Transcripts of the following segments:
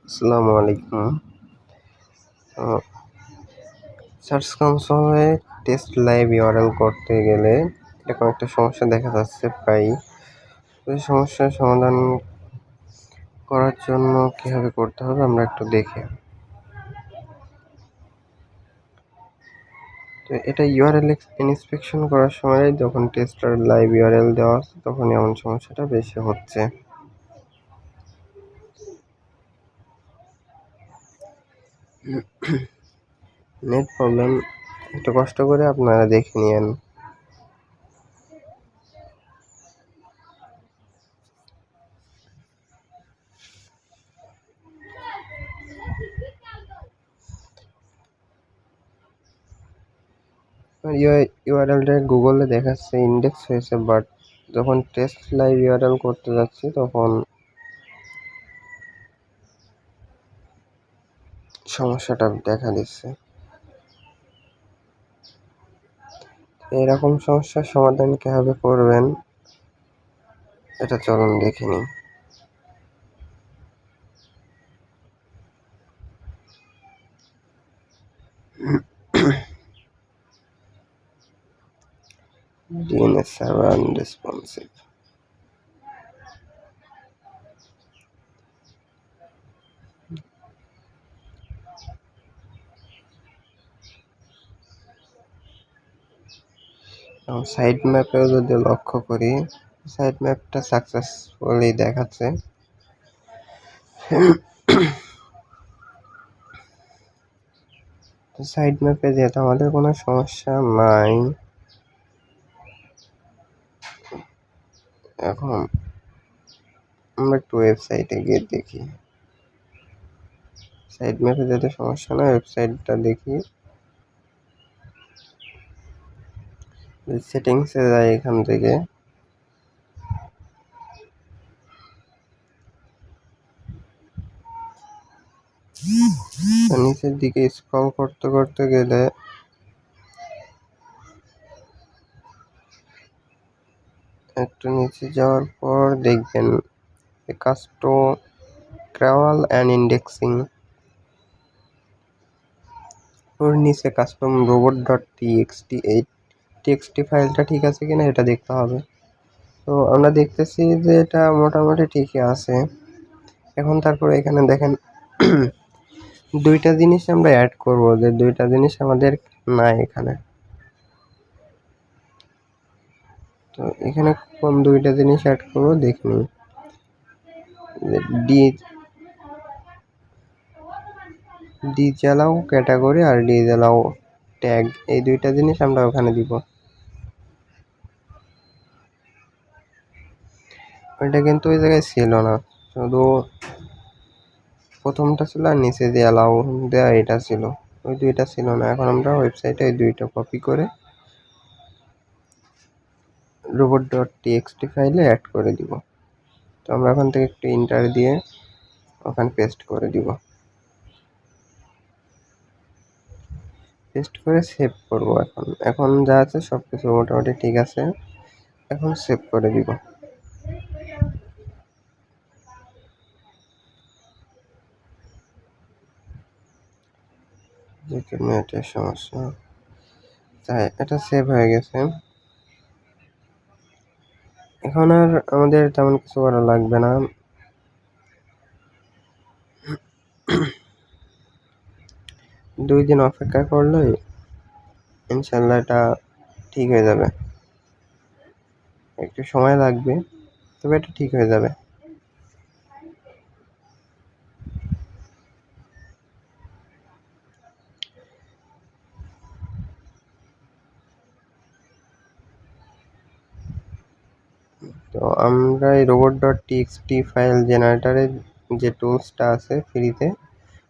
আসসালামু আলাইকুম। তো সার্চ কনসোলে টেস্ট লাইভ ইউআরএল করতে গেলে এরকম একটা সমস্যা দেখা যাচ্ছে প্রায়ই। তো এই সমস্যার সমাধান করার জন্য কীভাবে করতে হবে আমরা একটু দেখি। তো এটা ইউআরএল ইন্সপেকশন করার সময় যখন টেস্টার লাইভ ইউআরএল দেওয়া আছে তখন এমন সমস্যাটা বেশি হচ্ছে। নেট প্রবলেম, একটু কষ্ট করে আপনারা দেখে নিয়েন। ইউআরএলটা গুগলে দেখাচ্ছে ইন্ডেক্স হয়েছে, বাট যখন টেস্ট লাইভ ইউআরএল করতে যাচ্ছি তখন সমস্যাটা দেখা দিচ্ছে। এরকম সমস্যার সমাধান কিভাবে করবেন এটা চলুন দেখে নিই। DNS server unresponsive. সাইড ম্যাপেও যদি লক্ষ্য করি, সাইড ম্যাপটা সাকসেসফুলি দেখাচ্ছে। তো সাইড ম্যাপে যেহেতু আমাদের কোনো সমস্যা নাই, এখন আমরা একটু ওয়েবসাইটে গিয়ে দেখি। সাইড ম্যাপে যেহেতু সমস্যা নয়, ওয়েবসাইটটা দেখি। সেটিংসে যাই, এখান থেকে নিচের দিকে স্ক্রল করতে করতে গেলে একটু নিচে যাওয়ার পর দেখবেন ক্রাওয়াল অ্যান্ড ইন্ডেক্সিং, ওর নিচে কাস্টম রোবট ডট টিএক্সটি, এই টিএক্সটি ফাইলটা ঠিক আছে কিনা এটা দেখতে হবে। তো আমরা দেখতেছি যে এটা মোটামুটি ঠিকই আছে। এখন তারপরে এখানে দেখেন দুইটা জিনিস আমরা অ্যাড করব, যে দুইটা জিনিস আমাদের নাই এখানে। তো এখানে কোন দুইটা জিনিস অ্যাড করবো দেখে নিই। ডিজালাও ক্যাটাগরি আর ডিজালাও ট্যাগ, এই দুইটা জিনিস আমরা ওখানে দিব। ওইটা কিন্তু ওই জায়গায় ছিল না, শুধু প্রথমটা ছিল আর নিচে যে অ্যালাউ দেওয়া এটা ছিল, ওই দুইটা ছিল না। এখন আমরা ওয়েবসাইটে ওই দুইটা কপি করে রোবট ডট টিএক্সটি ফাইলে অ্যাড করে দিব। তো আমরা ওখান থেকে একটু ইন্টার দিয়ে ওখানে পেস্ট করে দিব। পেস্ট করে সেভ করব। এখন যা আছে সব কিছু মোটামুটি ঠিক আছে, এখন সেভ করে দিব। নেটের সমস্যা, তাই এটা সেভ হয়ে গেছে। এখন আর আমাদের তেমন কিছু করা লাগবে না। 2 দিন অপেক্ষা করলেই ইনশাল্লাহ এটা ঠিক হয়ে যাবে। একটু সময় লাগবে, তবে এটা ঠিক হয়ে যাবে। তো আমরা এই রোবট ডট টিএক্সটি ফাইল জেনারেটরের যে টুলসটা আছে ফ্রিতে,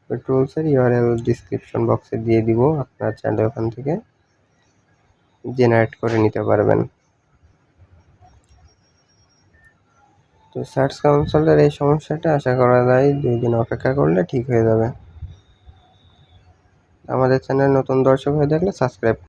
ওই টুলসের ইউআরএল ডিসক্রিপশন বক্সে দিয়ে দিব, আপনারা চাইলে ওখান থেকে জেনারেট করে নিতে পারবেন। তো সার্চ কনসোলের এই সমস্যাটা আশা করা যায় 2 দিন অপেক্ষা করলে ঠিক হয়ে যাবে। আমাদের চ্যানেল নতুন দর্শক হয়ে থাকলে সাবস্ক্রাইব